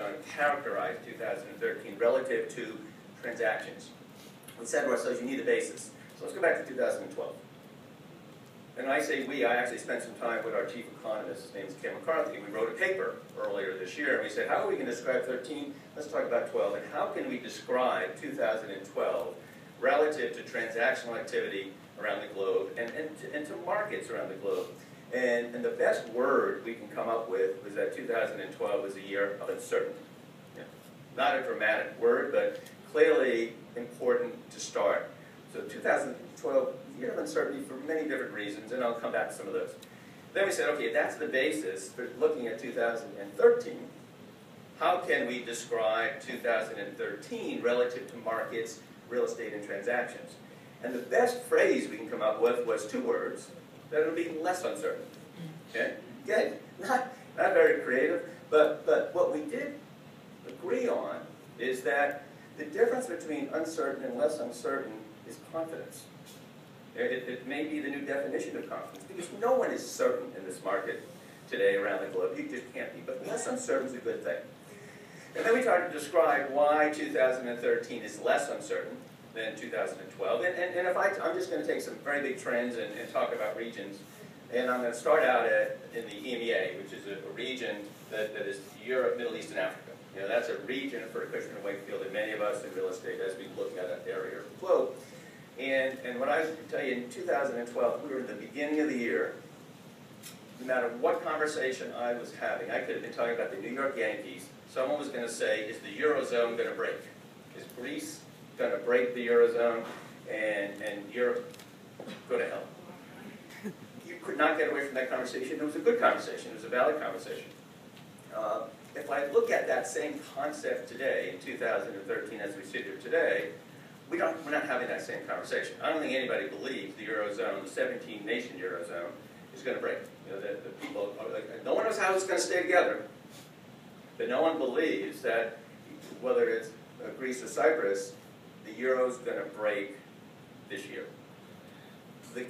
going to characterize 2013 relative to transactions. We said to ourselves, you need a basis. So let's go back to 2012. And when I say we, I actually spent some time with our chief economist. His name is Kim McCarthy. We wrote a paper earlier this year, and we said, how are we going to describe 13? Let's talk about 12, and how can we describe 2012 relative to transactional activity around the globe and to markets around the globe. And the best word we can come up with was that 2012 was a year of uncertainty. Yeah. Not a dramatic word, but clearly important to start. So 2012, a year of uncertainty for many different reasons, and I'll come back to some of those. Then we said, okay, that's the basis for looking at 2013. How can we describe 2013 relative to markets, real estate, and transactions? And the best phrase we can come up with was two words, that it'll be less uncertain. Okay? Again, not very creative, but what we did agree on is that the difference between uncertain and less uncertain is confidence. It may be the new definition of confidence, because no one is certain in this market today around the globe. You just can't be, but less uncertain is a good thing. And then we tried to describe why 2013 is less uncertain than 2012. And if I'm just going to take some very big trends and talk about regions. And I'm going to start out in the EMEA, which is a region that is Europe, Middle East, and Africa. You know, that's a region for Cushman&Wakefield and many of us in real estate as we look at that area of the globe. And what I can tell you, in 2012, we were in the beginning of the year. No matter what conversation I was having, I could have been talking about the New York Yankees. Someone was going to say, is the Eurozone going to break? Is Greece going to break the Eurozone? And Europe, go to hell. You could not get away from that conversation. It was a good conversation. It was a valid conversation. If I look at that same concept today, in 2013, as we sit here today, we're not having that same conversation. I don't think anybody believes the Eurozone, the 17-nation Eurozone, is going to break. You know, the people are like, no one knows how it's going to stay together, but no one believes that whether it's Greece or Cyprus, the Euro's going to break this year. The